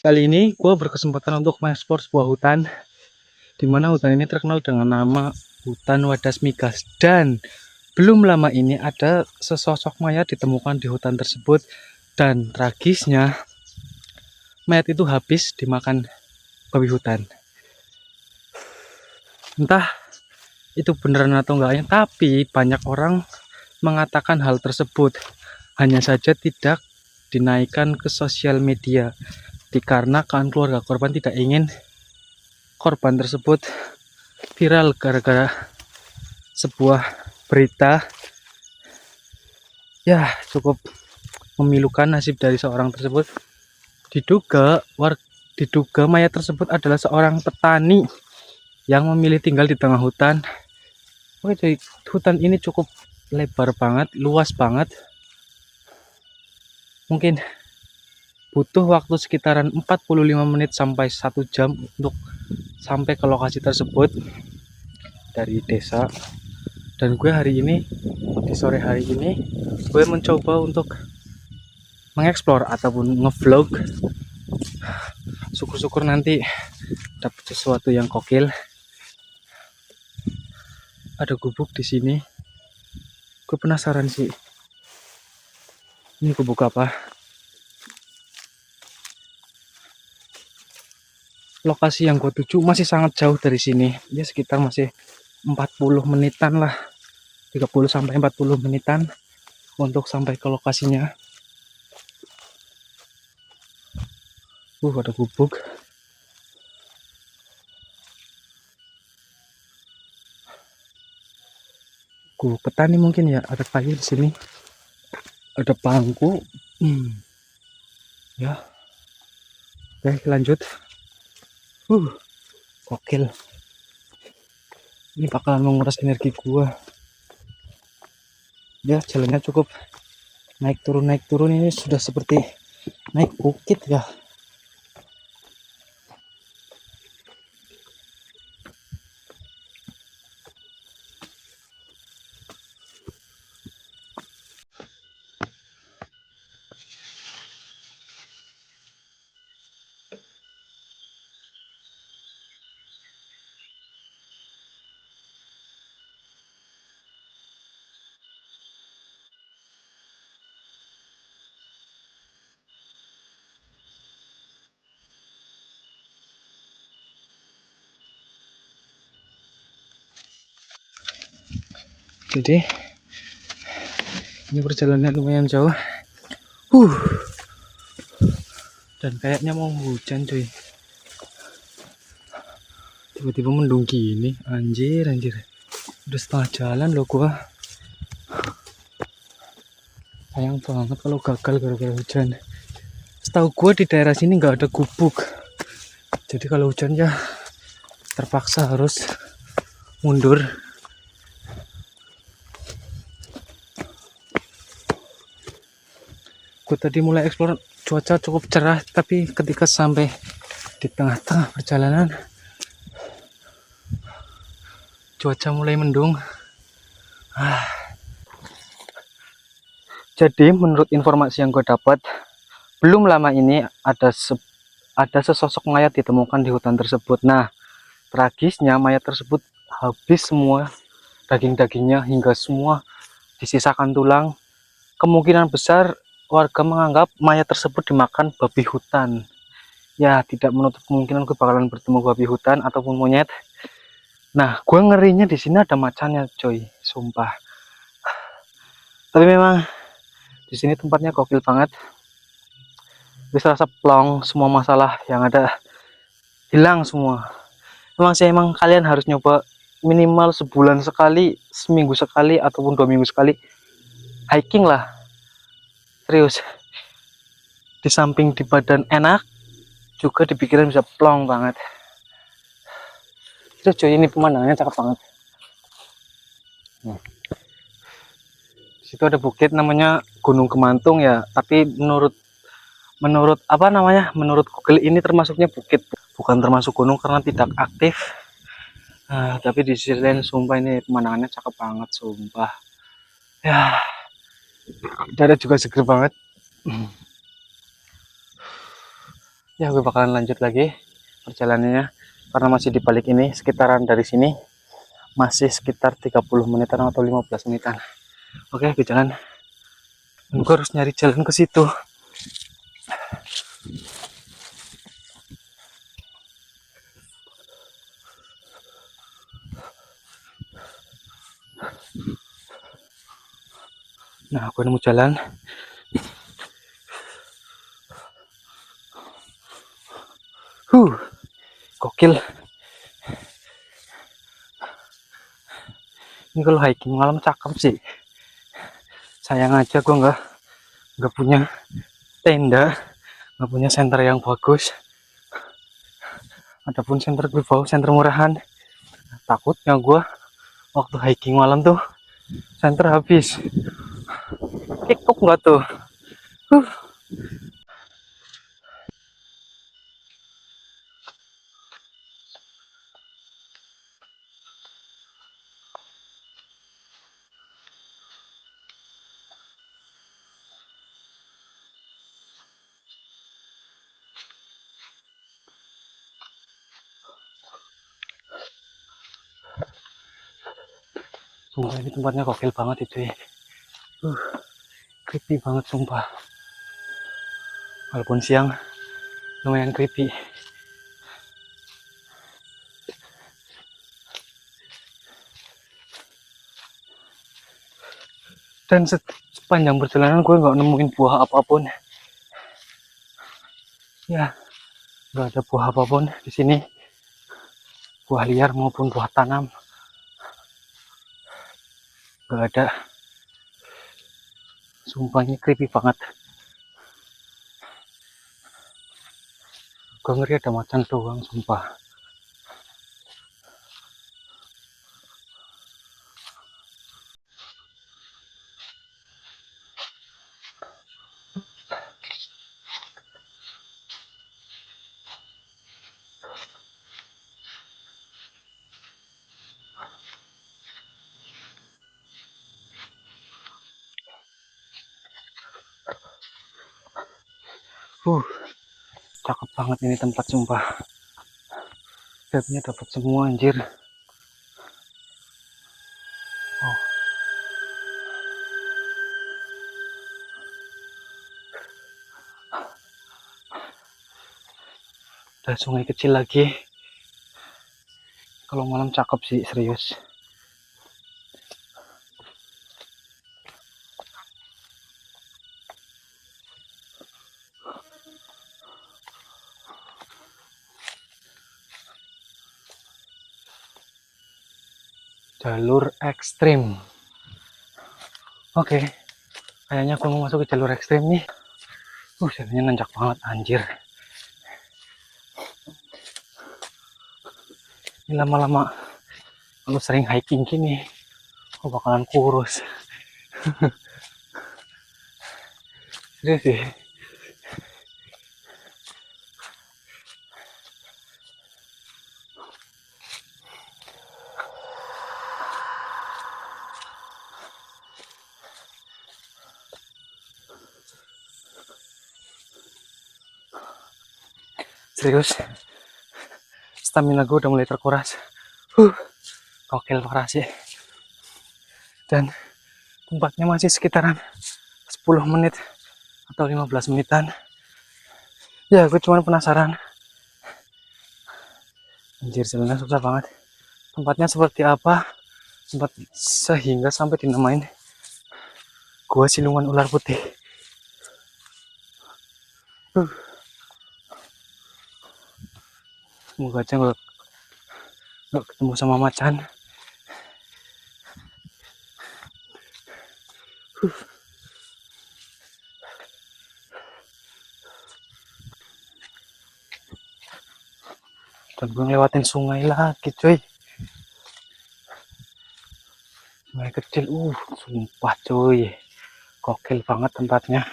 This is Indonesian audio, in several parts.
Kali ini gue berkesempatan untuk mengeksplor sebuah hutan, di mana hutan ini terkenal dengan nama hutan Wadas Migas. Dan belum lama ini ada sesosok mayat ditemukan di hutan tersebut, dan tragisnya mayat itu habis dimakan babi hutan. Entah itu beneran atau enggaknya, tapi banyak orang mengatakan hal tersebut, hanya saja tidak dinaikkan ke sosial media dikarenakan keluarga korban tidak ingin korban tersebut viral gara-gara sebuah berita ya cukup memilukan nasib dari seorang tersebut. Diduga mayat tersebut adalah seorang petani yang memilih tinggal di tengah hutan. Oke cuy, hutan ini cukup lebar banget, luas banget. Mungkin butuh waktu sekitaran 45 menit sampai 1 jam untuk sampai ke lokasi tersebut dari desa. Dan gue hari ini, di sore hari ini, gue mencoba untuk mengeksplor ataupun ngevlog. Syukur-syukur nanti dapat sesuatu yang kokil. Ada gubuk di sini. Gue penasaran sih. Ini gubuk apa? Lokasi yang gue tuju masih sangat jauh dari sini. Ya sekitar masih 40 menitan lah. 30 sampai 40 menitan untuk sampai ke lokasinya. Ada gubuk. Gubuk petani mungkin ya, ada kayu di sini. Ada bangku. Ya. Oke, lanjut. Gokil. Ini bakalan menguras energi gua. Ya, jalannya cukup naik turun ini sudah seperti naik bukit ya. Jadi ini perjalanan lumayan jauh. Dan kayaknya mau hujan cuy. Tiba-tiba mendung gini, anjir. Udah setengah jalan loh gua. Sayang banget kalau gagal gara-gara hujan. Setahu gua di daerah sini nggak ada gubuk. Jadi kalau hujan ya terpaksa harus mundur. Gue tadi mulai eksplor, cuaca cukup cerah, tapi ketika sampai di tengah-tengah perjalanan cuaca mulai mendung. Jadi menurut informasi yang gue dapat, belum lama ini ada sesosok mayat ditemukan di hutan tersebut. Nah, tragisnya mayat tersebut habis semua daging-dagingnya hingga semua disisakan tulang. Kemungkinan besar warga menganggap mayat tersebut dimakan babi hutan. Ya, tidak menutup kemungkinan gue bakalan bertemu babi hutan ataupun monyet. Nah, gue ngerinya di sini ada macannya, coy, sumpah. Tapi memang di sini tempatnya gokil banget. Bisa rasa plong, semua masalah yang ada hilang semua. Emang kalian harus nyoba minimal sebulan sekali, seminggu sekali, ataupun 2 minggu sekali hiking lah. Serius. Di samping di badan enak, juga di pikiran bisa plong banget. Terus cuy, ini pemandangannya cakep banget. Di situ ada bukit namanya Gunung Kemantung ya, tapi menurut apa namanya? Menurut Google ini termasuknya bukit, bukan termasuk gunung karena tidak aktif. Tapi di sisi lain sumpah ini pemandangannya cakep banget, sumpah. Ya, udara juga seger banget. Ya gue bakalan lanjut lagi perjalanannya, karena masih di balik ini, sekitaran dari sini masih sekitar 30 menitan atau 15 menitan. Oke, gue jalan. Gue harus nyari jalan ke situ. Nah, aku nemu jalan. Gokil. Ini kalau hiking malam cakep sih. Sayang aja gue nggak punya tenda, nggak punya senter yang bagus. Adapun senter gue bawa senter murahan. Takutnya gue waktu hiking malam tuh senter habis. Kikuk nggak tuh? Huh. Sumpah ini tempatnya gokil banget itu ya. Uh, Creepy banget sumpah. Walaupun siang lumayan creepy. Dan sepanjang perjalanan gue nggak nemuin buah apapun. Ya, nggak ada buah apapun di sini. Buah liar maupun buah tanam nggak ada. Sumpah ini creepy banget. Gue ngeri ada macan doang sumpah. Uh, Cakep banget ini tempat sumpah. Vibe-nya dapat semua anjir. Oh, ada sungai kecil lagi. Kalau malam cakep sih, serius. Jalur ekstrim. Oke, kayaknya aku mau masuk ke jalur ekstrim nih. Jalannya nanjak banget anjir. Ini lama-lama kalau sering hiking gini, aku bakalan kurus. Serius sih. Serius. Stamina gue udah mulai terkuras. Gokil parah sih. Dan tempatnya masih sekitaran 10 menit atau 15 menitan. Ya, gue cuma penasaran. Anjir, jalannya susah banget. Tempatnya seperti apa? Tempat sehingga sampai dinamain Gua Siluman Ular Putih. Uh, Semoga aja nggak ketemu sama macan. Dan gue ngelewatin sungai lagi cuy. Sungai kecil, sumpah cuy. Gokil banget tempatnya.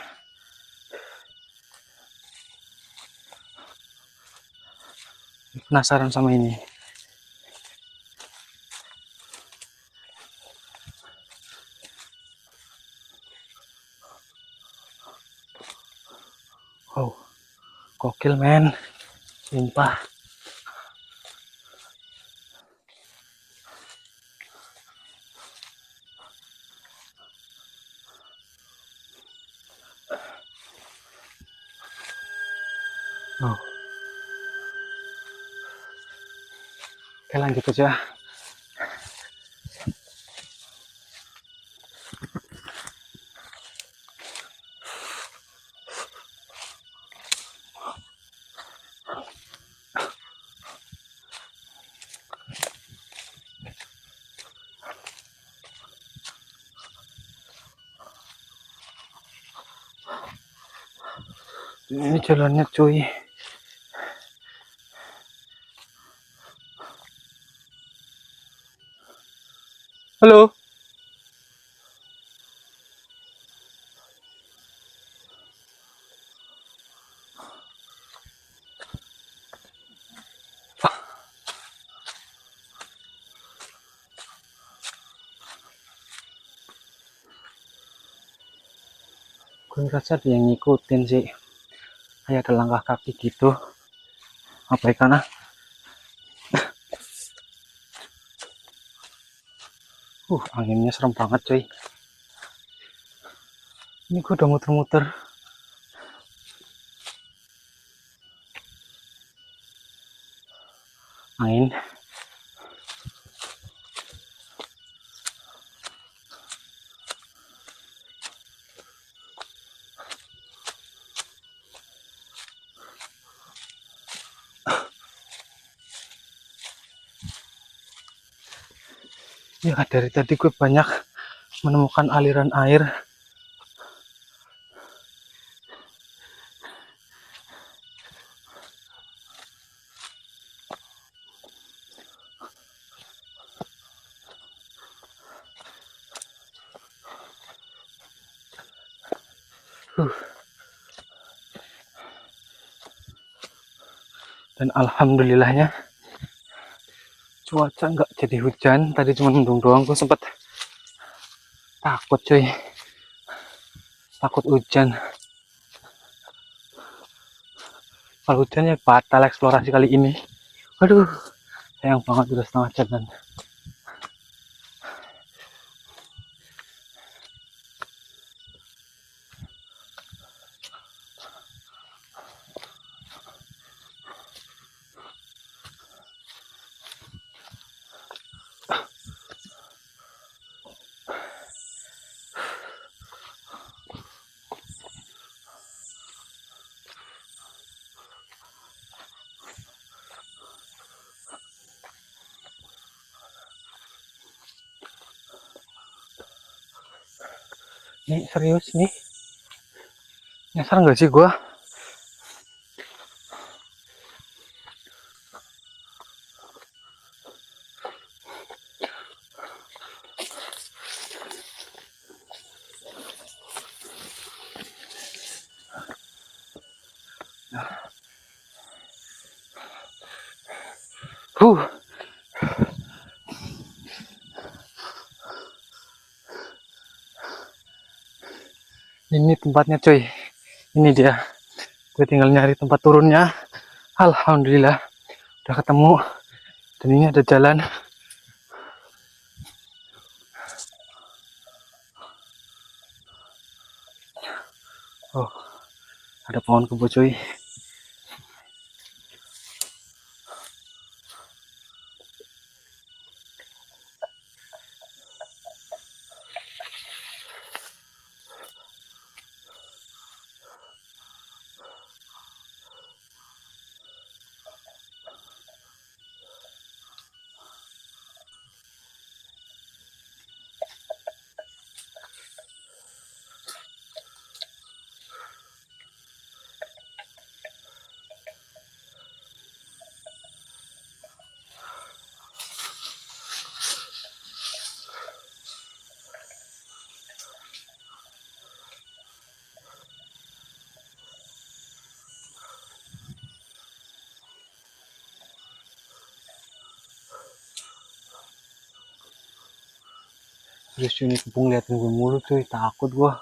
Penasaran sama ini. Oh, Gokil men, sumpah. Oh. Oke, lanjut aja. Ini jalannya cuy. Halo. Gue ngerasa dia yang ngikutin sih. Kayak ada langkah kaki gitu. Apa ya karena? Anginnya serem banget cuy. Ini gue udah muter-muter. Angin. Ya dari tadi gue banyak menemukan aliran air. Dan alhamdulillahnya cuaca nggak jadi hujan. Tadi cuma mendung doang. Gue sempet takut cuy. Takut hujan. Kalau hujan ya batal eksplorasi kali ini. Aduh, sayang banget udah setengah jam. Ini serius nih. Nyasar nggak sih gua? Huh. Ini tempatnya cuy. Ini dia. Gue tinggal nyari tempat turunnya. Alhamdulillah udah ketemu. Dan ini ada jalan. Oh, ada pohon kebo cuy. Terus ini kebun liatin gue mulu cuy. Takut gue.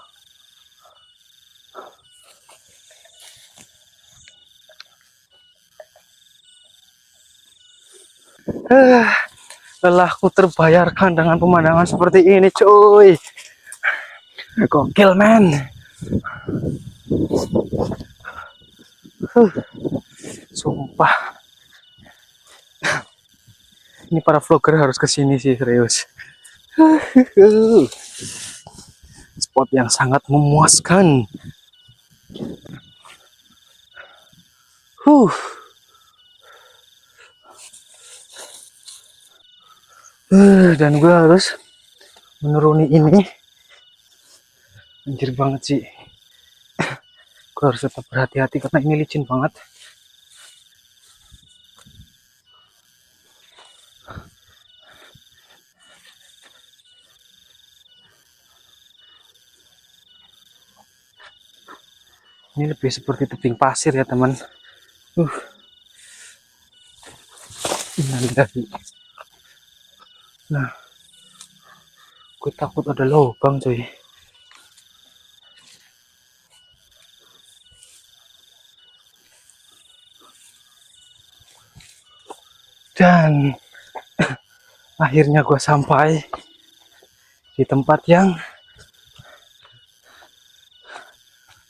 Eh, Lelahku terbayarkan dengan pemandangan seperti ini, cuy. Gokil, men. Sumpah. Ini para vlogger harus kesini sih, serius. Spot yang sangat memuaskan. Huh. Dan gue harus menuruni ini. Anjir banget sih. Gue harus tetap berhati-hati karena ini licin banget. Ini lebih seperti tebing pasir ya, teman. Nah, gue takut ada lubang, cuy. Dan akhirnya gue sampai di tempat yang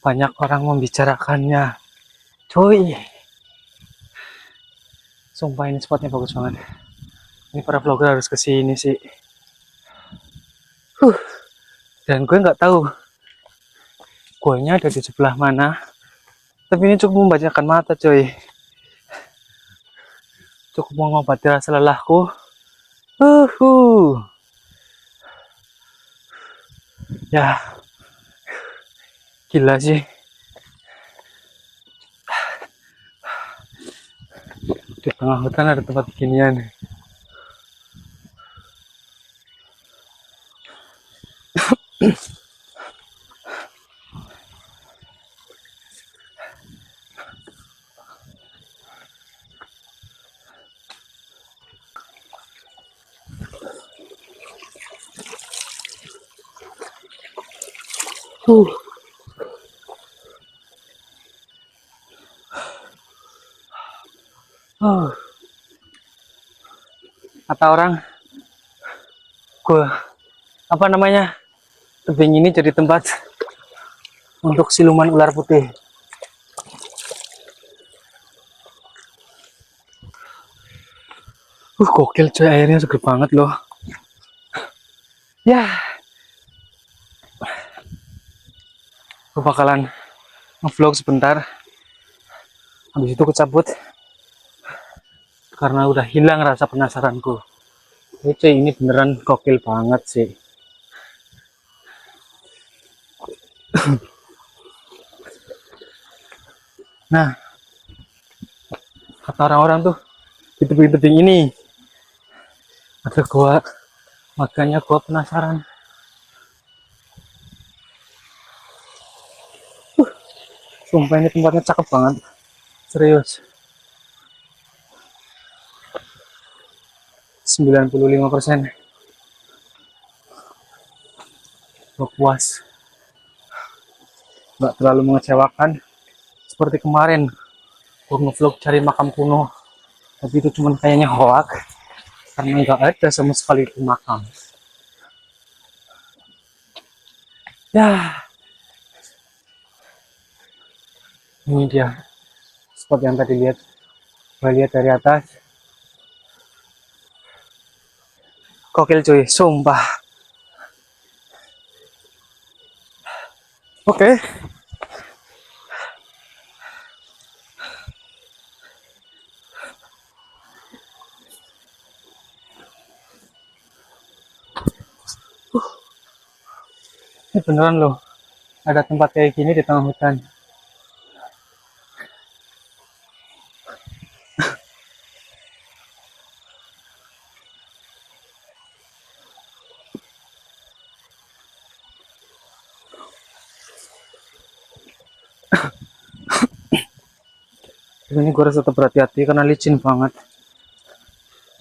banyak orang membicarakannya, cuy. Sumpah ini spotnya bagus banget. Ini para vlogger harus kesini sih. Dan gue nggak tahu guanya ada di sebelah mana. Tapi ini cukup membacakan mata, cuy. Cukup mengobati rasa lelahku. Ya, gila sih. Di tengah hutan ada tempat beginian. Kata orang, gue apa namanya, tebing ini jadi tempat untuk siluman ular putih. Gokil, coy, airnya seger banget loh. Ya, gue bakalan nge-vlog sebentar. Habis itu kecabut karena udah hilang rasa penasaranku. Cuy, ini beneran gokil banget sih. Nah, kata orang-orang tuh di tebing-tebing ini ada gua, makanya gua penasaran. Sumpah ini tempatnya cakep banget, serius. 95% gua puas, nggak terlalu mengecewakan seperti kemarin gua nge-vlog cari makam kuno, tapi itu cuman kayaknya hoax karena nggak ada sama sekali itu makam. Ya, ini dia spot yang tadi lihat, gue lihat dari atas. Gokil, cuy, sumpah. Oke. Ini beneran loh, ada tempat kayak gini di tengah hutan. Ini gue harus tetap berhati-hati karena licin banget.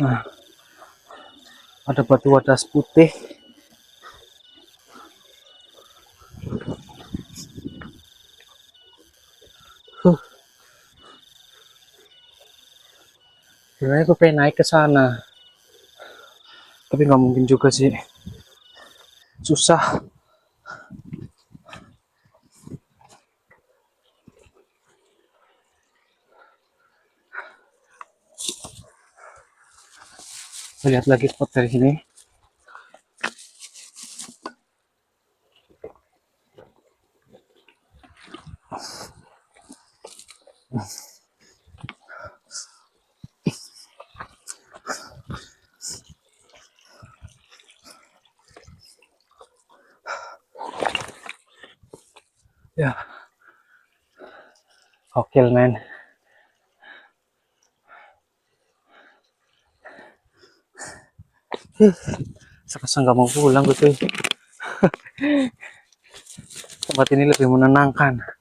Nah, ada batu wadas putih. Sebenarnya gue pengen naik ke sana, Tapi nggak mungkin juga sih, susah. Lihat lagi spot dari sini. Ya, gokil men. Serasa nggak mau pulang gue cuy. Tempat ini lebih menenangkan.